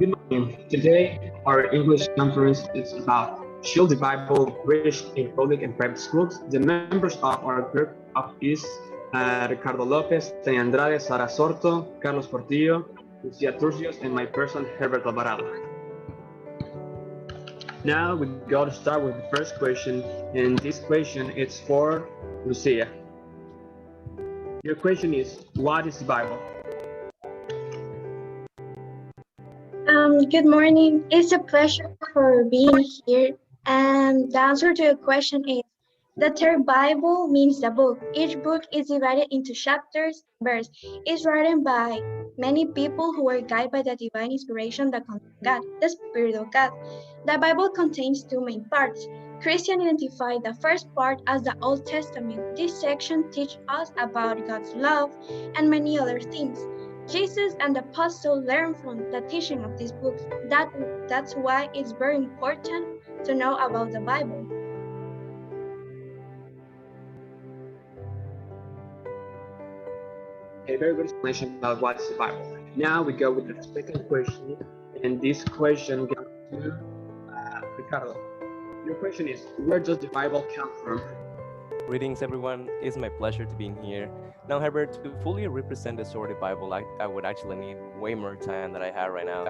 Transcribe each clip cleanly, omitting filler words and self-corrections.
Good morning. Today, our English conference is about should the Bible be preached in public and private schools? The members of our group of is Ricardo Lopez, Tania Andrade, Sara Sorto, Carlos Portillo, Lucia Turcios, and my person, Herbert Alvarado. Now we go to start with the first question, and this question is for Lucia. Your question is, what is the Bible? Good morning. It's a pleasure for being here. And the answer to your question is the term Bible means the book. Each book is divided into chapters. Verse is written by many people who are guided by the divine inspiration that comes from God, the Spirit of God. The Bible contains two main parts. Christians identify the first part as the Old Testament. This section teaches us about God's love and many other things. Jesus and the apostles learned from the teaching of these books. That's why it's very important to know about the Bible. A very good explanation about what is the Bible. Now we go with the second question, and this question goes to Ricardo. Your question is, where does the Bible come from? Greetings, everyone. It's my pleasure to be here. Now, Herbert, to fully represent the story of the Bible, I would actually need way more time than I have right now.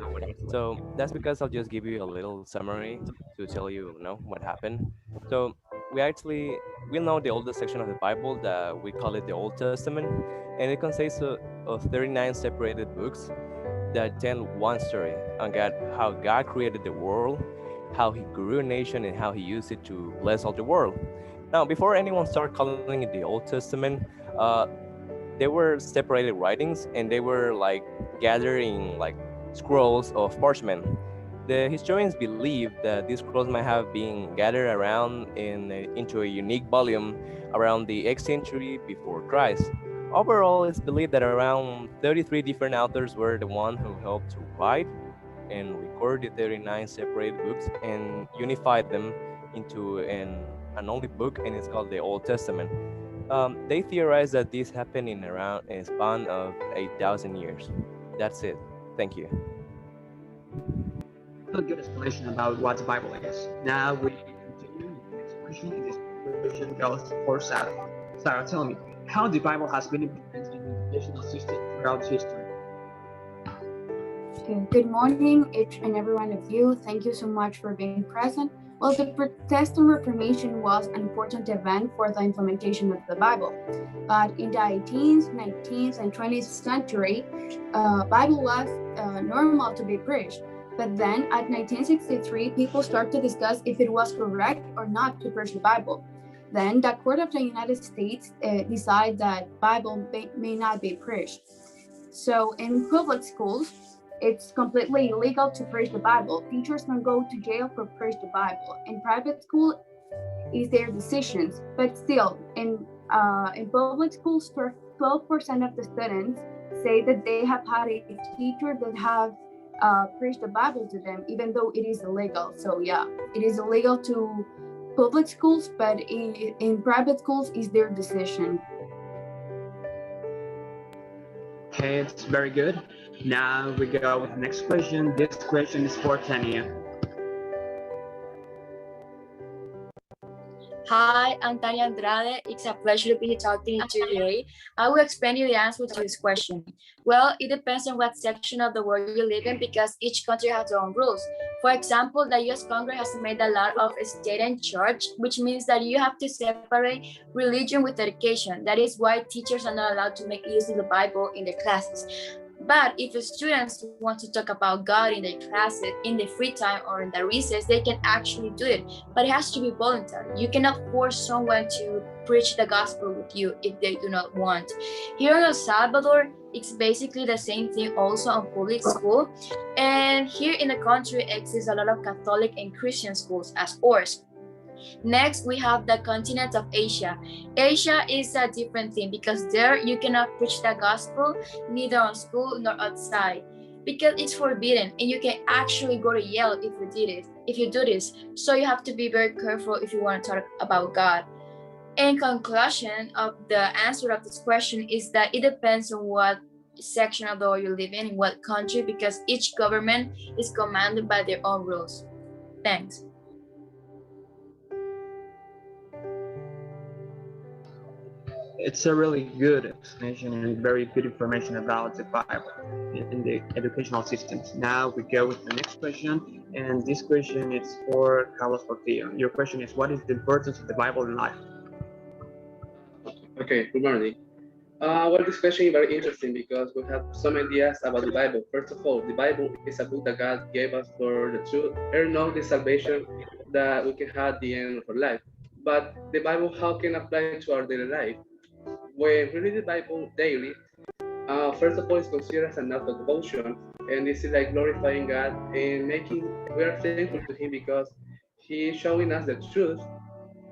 So that's because I'll just give you a little summary to tell you, what happened. So we know the oldest section of the Bible that we call it the Old Testament, and it consists of 39 separated books that tell one story on God, how God created the world, how He grew a nation, and how He used it to bless all the world. Now, before anyone started calling it the Old Testament, they were separated writings, and they were like gathering like scrolls of parchment. The historians believe that these scrolls might have been gathered around into a unique volume around the 8th century before Christ. Overall, it's believed that around 33 different authors were the ones who helped to write and record the 39 separate books and unified them into an only book, and it's called the Old Testament. They theorize that this happened in around a span of 8,000 years. That's it. Thank you. A good explanation about what the Bible is. Now we continue with the next question, and this question goes for Sarah. Sarah, tell me, how the Bible has been implemented in the educational system throughout history? Good morning, each and every one of you. Thank you so much for being present. Well, the Protestant Reformation was an important event for the implementation of the Bible. But in the 18th, 19th, and 20th century, Bible was normal to be preached. But then at 1963, people started to discuss if it was correct or not to preach the Bible. Then the Court of the United States decided that Bible may not be preached. So in public schools, it's completely illegal to preach the Bible. Teachers can go to jail for preach the Bible. In private school, it's their decisions. But still, in public schools, 12% of the students say that they have had a teacher that have preached the Bible to them, even though it is illegal. So yeah, it is illegal to public schools, but in private schools, it's their decision. Okay, it's very good. Now we go with the next question. This question is for Tania. Hi, I'm Tania Andrade. It's a pleasure to be talking to you today. I will explain you the answer to this question. Well, it depends on what section of the world you live in because each country has their own rules. For example, the US Congress has made a lot of state and church, which means that you have to separate religion with education. That is why teachers are not allowed to make use of the Bible in their classes. But if students want to talk about God in their classes, in the free time or in the recess, they can actually do it. But it has to be voluntary. You cannot force someone to preach the gospel with you if they do not want. Here in El Salvador, it's basically the same thing also on public school. And here in the country exists a lot of Catholic and Christian schools as ours. Next, we have the continent of Asia. Asia is a different thing because there you cannot preach the gospel neither on school nor outside because it's forbidden and you can actually go to jail if you do this. So you have to be very careful if you want to talk about God. In conclusion of the answer of this question is that it depends on what section of the world you live in what country, because each government is commanded by their own rules. Thanks. It's a really good explanation and very good information about the Bible and the educational systems. Now we go with the next question, and this question is for Carlos Portillo. Your question is, what is the importance of the Bible in life? Okay, good morning. Well, this question is very interesting because we have some ideas about the Bible. First of all, the Bible is a book that God gave us for the truth, earn all the salvation that we can have at the end of our life. But the Bible, how can apply to our daily life? When we read the Bible daily, first of all, it's considered as an act of devotion, and this is like glorifying God and making we are thankful to Him because He is showing us the truth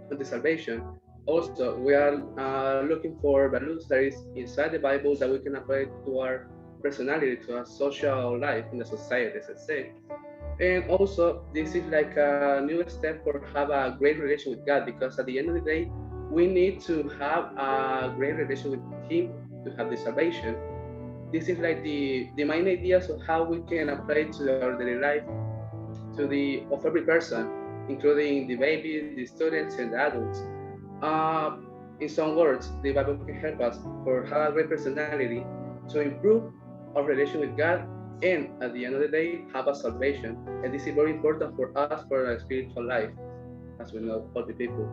of the salvation. Also, we are looking for values that is inside the Bible that we can apply to our personality, to our social life in the society, as I say. And also, this is like a new step for have a great relation with God because at the end of the day, we need to have a great relation with Him to have the salvation. This is like the main ideas of how we can apply it to our daily life, to the of every person, including the babies, the students, and the adults. Uh, in some words, the Bible can help us for have a great personality to improve our relation with God and at the end of the day have a salvation. And this is very important for us for our spiritual life, as we know for the people.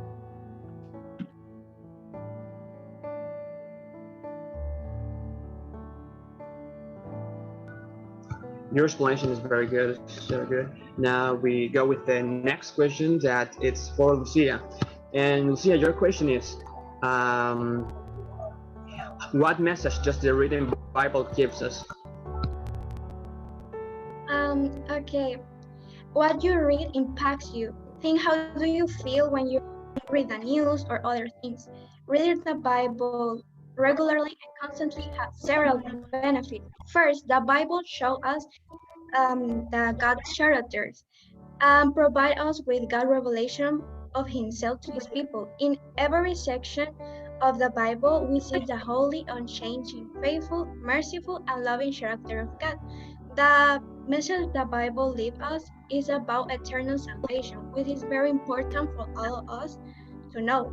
Your explanation is very good. So good. Now we go with the next question that it's for Lucia. And Lucia, your question is, what message does the reading Bible gives us? Okay. What you read impacts you. Think, how do you feel when you read the news or other things? Reading the Bible regularly and constantly has several benefits. First, the Bible shows us the God's characters and provide us with God's revelation of Himself to His people. In every section of the Bible, we see the holy, unchanging, faithful, merciful, and loving character of God. The message the Bible leaves us is about eternal salvation, which is very important for all of us to know.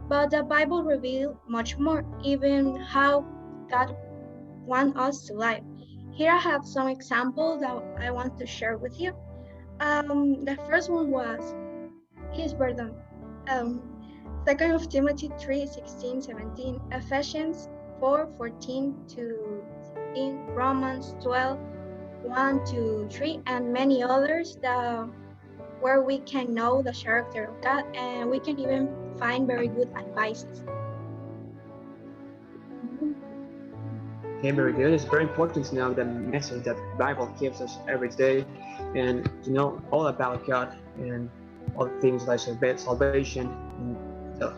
But the Bible reveals much more, even how God wants us to live. Here I have some examples that I want to share with you. The first one was his burden. Um, 2 of Timothy 3:16-17, Ephesians 4:14 to 16, Romans 12:1-3, and many others that where we can know the character of God and we can even find very good advices. Okay, very good. It's very important to know the message that the Bible gives us every day and to know all about God and all things like salvation. And so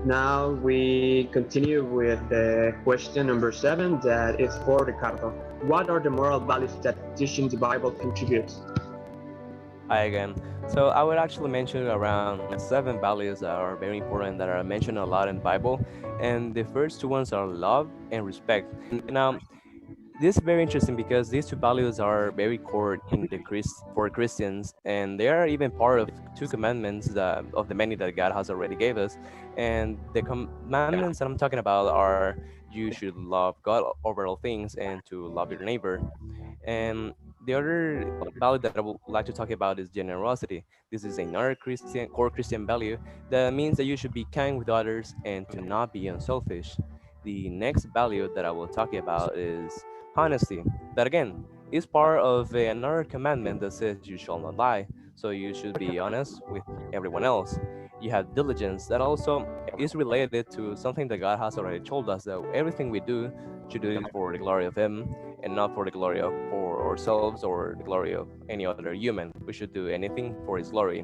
now we continue with the question number 7 that is for Ricardo. What are the moral values that teaching the Bible contributes? Hi again. So I would actually mention around 7 values that are very important that are mentioned a lot in the Bible, and the first two ones are love and respect. Now, this is very interesting because these two values are very core in the for Christians, and they are even part of two commandments that, of the many that God has already gave us. And the commandments that I'm talking about are you should love God over all things and to love your neighbor. And the other value that I would like to talk about is generosity. This is another core Christian value that means that you should be kind with others and to not be unselfish. The next value that I will talk about is honesty. That again is part of another commandment that says you shall not lie. So you should be honest with everyone else. You have diligence that also is related to something that God has already told us that everything we do should do it for the glory of Him and not for the glory of for ourselves or the glory of any other human. We should do anything for His glory.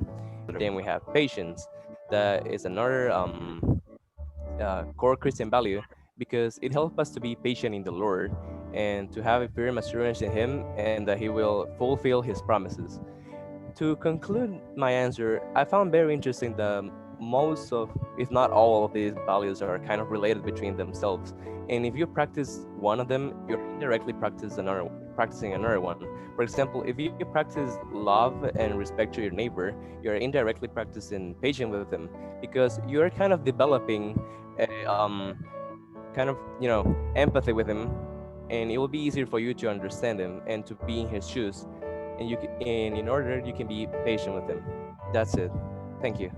Then we have patience. That is another core Christian value because it helps us to be patient in the Lord and to have a firm assurance in Him and that He will fulfill His promises. To conclude my answer, I found very interesting the most of, if not all of these values are kind of related between themselves. And if you practice one of them, you're indirectly practicing another one. For example, if you practice love and respect to your neighbor, you're indirectly practicing patience with them, because you're kind of developing a, kind of, empathy with him, and it will be easier for you to understand him and to be in his shoes. And and in order, you can be patient with him. That's it. Thank you.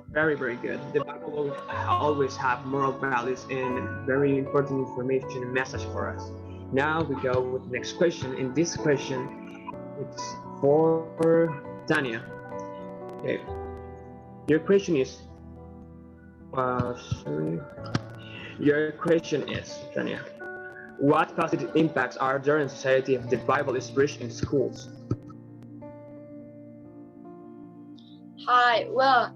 Very, very good. The Bible will always have moral values and very important information and message for us. Now we go with the next question. In this question, it's for Tanya. Okay. Your question is, Tanya, what positive impacts are there in society if the Bible is preached in schools? Hi, well,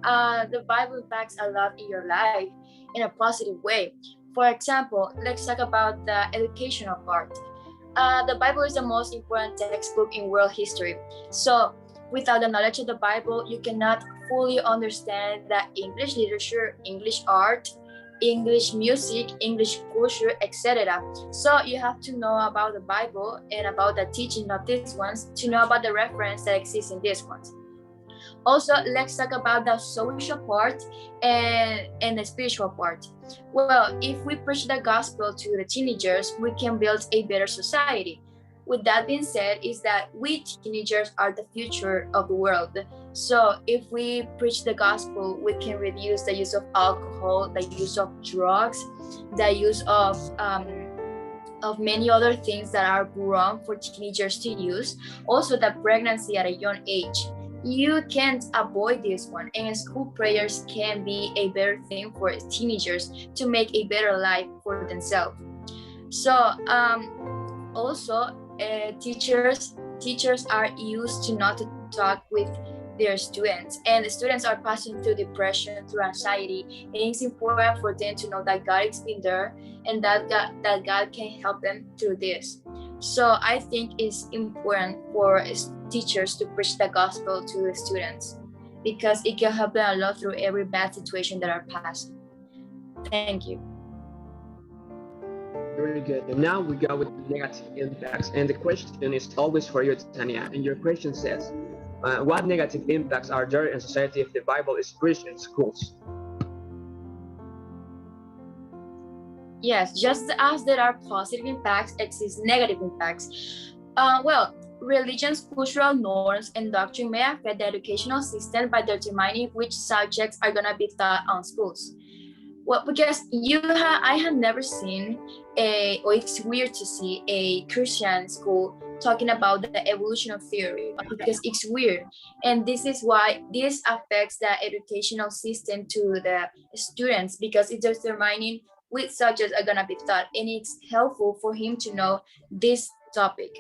the Bible impacts a lot in your life in a positive way. For example, let's talk about the educational part. The Bible is the most important textbook in world history. So, without the knowledge of the Bible, you cannot fully understand the English literature, English art, English music, English culture, etc. So you have to know about the Bible and about the teaching of these ones to know about the reference that exists in these ones. Also, let's talk about the social part and the spiritual part. Well, if we preach the gospel to the teenagers, we can build a better society. With that being said, is that we teenagers are the future of the world. So if we preach the gospel, we can reduce the use of alcohol, the use of drugs, the use of many other things that are wrong for teenagers to use. Also, the pregnancy at a young age. You can't avoid this one, and school prayers can be a better thing for teenagers to make a better life for themselves. So also teachers are used to not to talk with their students, and the students are passing through depression, through anxiety, and it's important for them to know that God is been there and that God can help them through this. So I think it's important for teachers to preach the gospel to the students, because it can help them a lot through every bad situation that are passing. Thank you. Very good. And now we go with negative impacts. And the question is always for you, Tanya. And your question says, what negative impacts are there in society if the Bible is preached in schools? Yes, just as there are positive impacts, exist negative impacts. Well, religion's cultural norms and doctrine may affect the educational system by determining which subjects are going to be taught on schools. Well, because I have never seen or it's weird to see a Christian school talking about the evolution of theory, because it's weird. And this is why this affects the educational system to the students, because it's determining which subjects are going to be taught, and it's helpful for him to know this topic.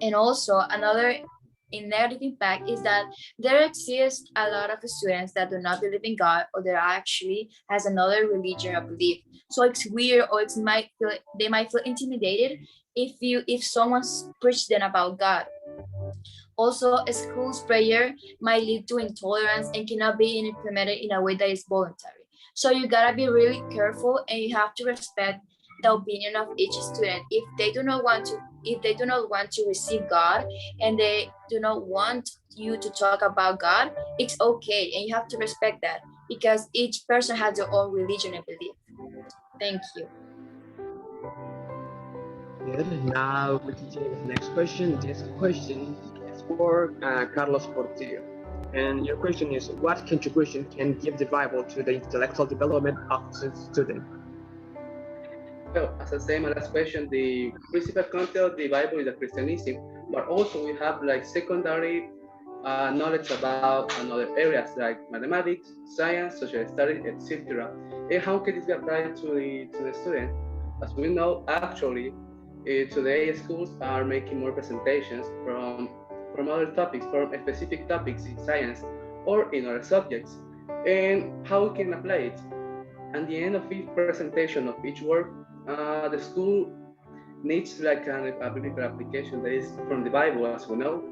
And also another negative impact is that there exists a lot of students that do not believe in God, or that actually has another religion or belief. So it's weird, or they might feel intimidated if someone preaches them about God. Also, a school's prayer might lead to intolerance and cannot be implemented in a way that is voluntary. So you gotta be really careful, and you have to respect the opinion of each student. If they do not want to receive God, and they do not want you to talk about God, it's okay, and you have to respect that, because each person has their own religion and belief. Thank you. Good. Now we continue with the next question. This question is for Carlos Portillo. And your question is, what contribution can give the Bible to the intellectual development of the student? Well, as I say, my last question, the principal content of the Bible is the Christianism, but also we have like secondary knowledge about another areas like mathematics, science, social studies, etc. And how can this be applied to the student? As we know, actually, today schools are making more presentations from other topics, from specific topics in science or in other subjects, and how we can apply it. At the end of each presentation of each work, the school needs like a biblical application that is from the Bible, as we know,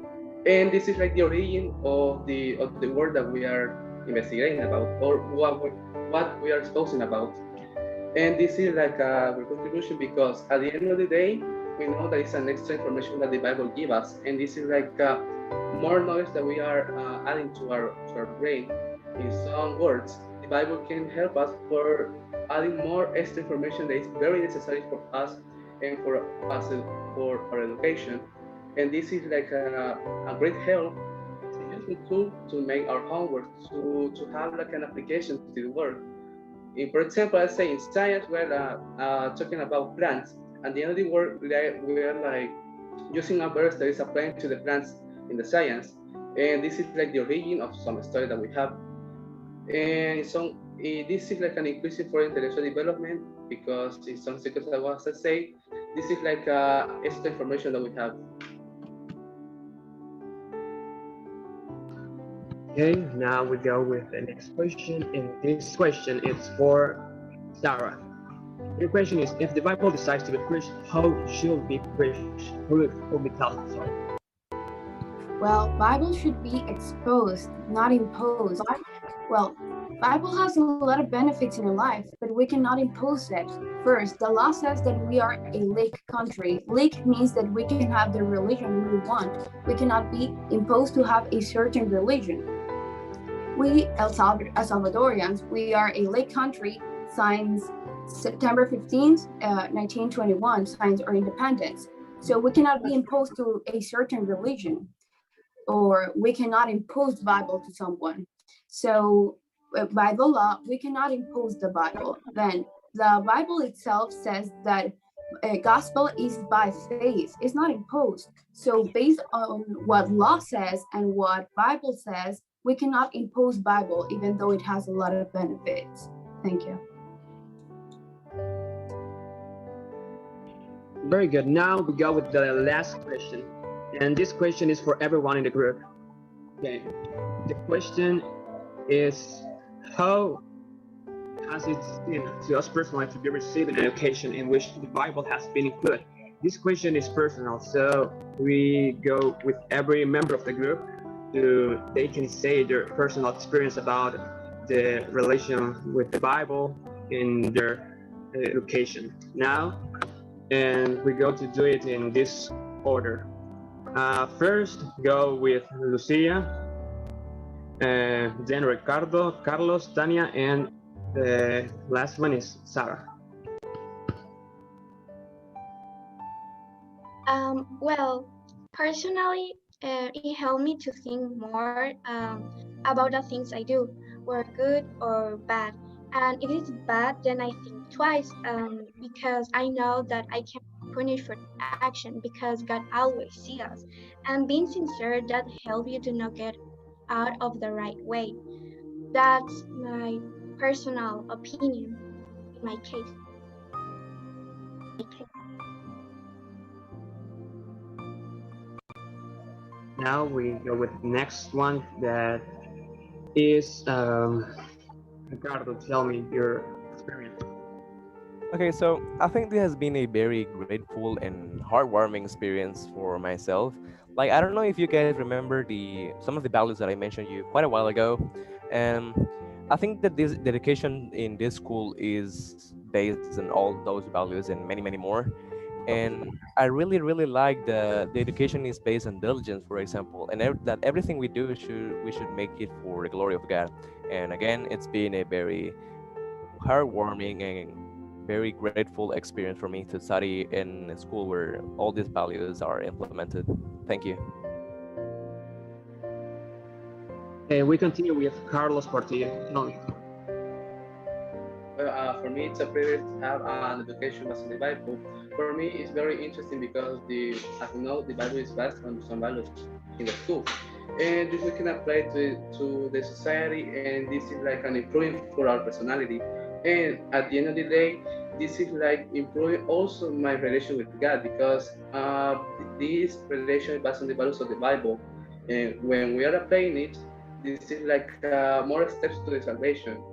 and this is like the origin of the word that we are investigating about or what we are exposing about. And this is like a contribution because at the end of the day, we know that it's an extra information that the Bible gives us, and this is like more knowledge that we are adding to our brain. In some words, the Bible can help us for adding more extra information that is very necessary for us and for us for our education. And this is like a great help. It's a useful tool to make our homework, to have like an application to the work. For example, I say in science we're talking about plants. At the end of the work, we are like using a verse that is applying to the plants in the science, and this is like the origin of some story that we have. And so this is like an inclusive for intellectual development because in some circles, as I say, this is like extra information that we have. Okay, now we go with the next question, and this question is for Sarah. Your question is, if the Bible decides to be preached, how should be preached? Who be taught? Sorry. Well, Bible should be exposed, not imposed. Well, Bible has a lot of benefits in our life, but we cannot impose it. First, the law says that we are a laic country. Laic means that we can have the religion we want. We cannot be imposed to have a certain religion. We, El Salvadorians, we are a laic country since September 15th, 1921, since our independence. So we cannot be imposed to a certain religion, or we cannot impose Bible to someone. So by the law, we cannot impose the Bible. Then the Bible itself says that gospel is by faith, it's not imposed. So based on what law says and what Bible says, we cannot impose Bible, even though it has a lot of benefits. Thank you. Very good. Now we go with the last question, and this question is for everyone in the group. Okay. The question is, how has it been to us personally to be receiving an education in which the Bible has been included? This question is personal, so we go with every member of the group to they can say their personal experience about the relation with the Bible in their education now, and we go to do it in this order. First, go with Lucia, then Ricardo, Carlos, Tania, and the last one is Sarah. Well, personally, it helped me to think more about the things I do, were good or bad. And if it's bad, then I think twice because I know that I can be punished for action because God always sees us. And being sincere, that helps you to not get out of the right way. That's my personal opinion in my case. Now we go with the next one that is Ricardo. Tell me your experience. Okay, so I think this has been a very grateful and heartwarming experience for myself. Like, I don't know if you guys remember some of the values that I mentioned you quite a while ago, and I think that this dedication in this school is based on all those values and many, many more. And I really, really like the education is based on diligence, for example, and that everything we do we should make it for the glory of God. And again, it's been a very heartwarming and very grateful experience for me to study in a school where all these values are implemented. Thank you. And we continue with Carlos Portillo. No. For me, it's a privilege to have an education based on the Bible. For me, it's very interesting because as you know, the Bible is based on some values in the school, and this we can apply to the society, and this is like an improvement for our personality. And at the end of the day, this is like improving also my relation with God because this relation is based on the values of the Bible. And when we are applying it, this is like more steps to the salvation.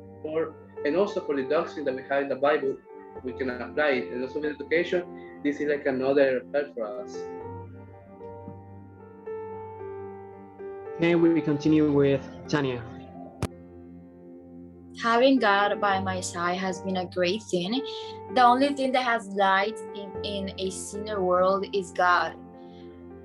And also for the doctrine that we have in the Bible, we can apply it. And also with education, this is like another help for us. Okay, we continue with Tania. having God by my side has been a great thing. The only thing that has light in a sinner world is God.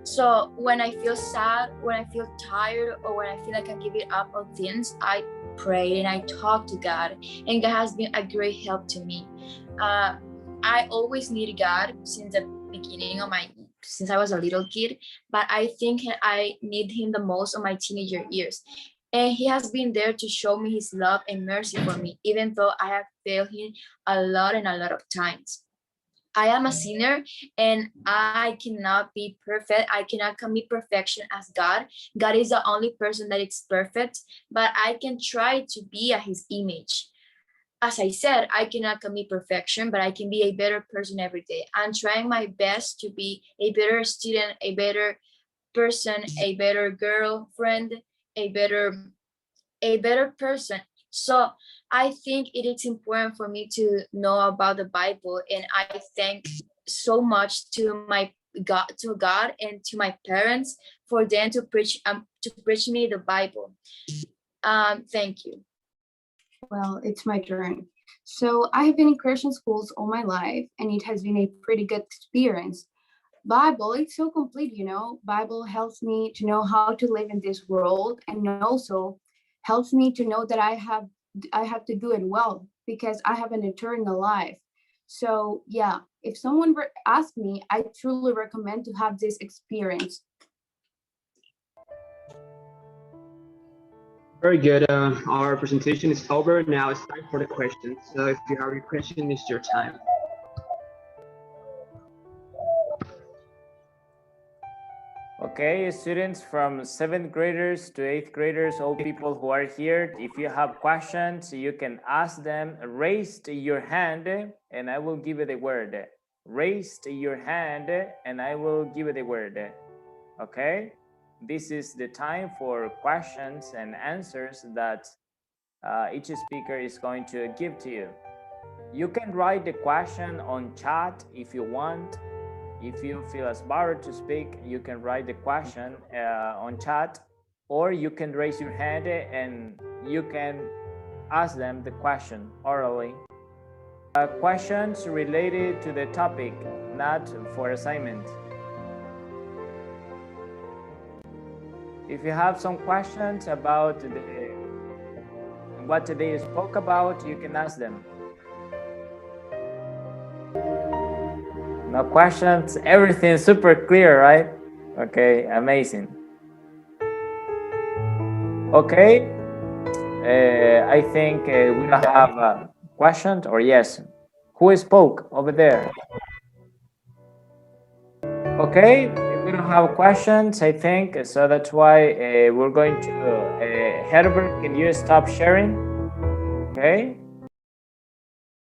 So when I feel sad, when I feel tired, or when I feel like I'm giving up on things, I pray and I talk to God, and God has been a great help to me. I always need God since the beginning of since I was a little kid, but I think I need Him the most on my teenager years. And He has been there to show me His love and mercy for me, even though I have failed Him a lot of times. I am a sinner and I cannot be perfect. I cannot commit perfection as God. God is the only person that is perfect, but I can try to be at His image. As I said, I cannot commit perfection, but I can be a better person every day. I'm trying my best to be a better student, a better person, a better girlfriend, a better person. So I think it is important for me to know about the Bible, and I thank so much to God and to my parents for them to preach me the Bible. Thank you. Well, it's my turn. So I have been in Christian schools all my life, and it has been a pretty good experience. Bible, it's so complete, you know. Bible helps me to know how to live in this world, and also helps me to know that I have to do it well because I have an eternal life. So yeah, if someone were ask me, I truly recommend to have this experience. Very good. Our presentation is over. Now it's time for the questions. So if you have your question, it's your time. Okay, students from 7th graders to 8th graders, all people who are here, if you have questions, you can ask them. Raise your hand and I will give you the word. Raise your hand and I will give you the word. Okay, this is the time for questions and answers that each speaker is going to give to you. You can write the question on chat if you want. If you feel inspired to speak, you can write the question on chat, or you can raise your hand and you can ask them the question orally. Questions related to the topic, not for assignment. If you have some questions about what they spoke about, you can ask them. No questions, everything super clear, right? Okay, amazing. Okay, I think we don't have questions, or yes. Who spoke over there? Okay, we don't have questions, I think, so that's why we're going to, Herbert, can you stop sharing? Okay.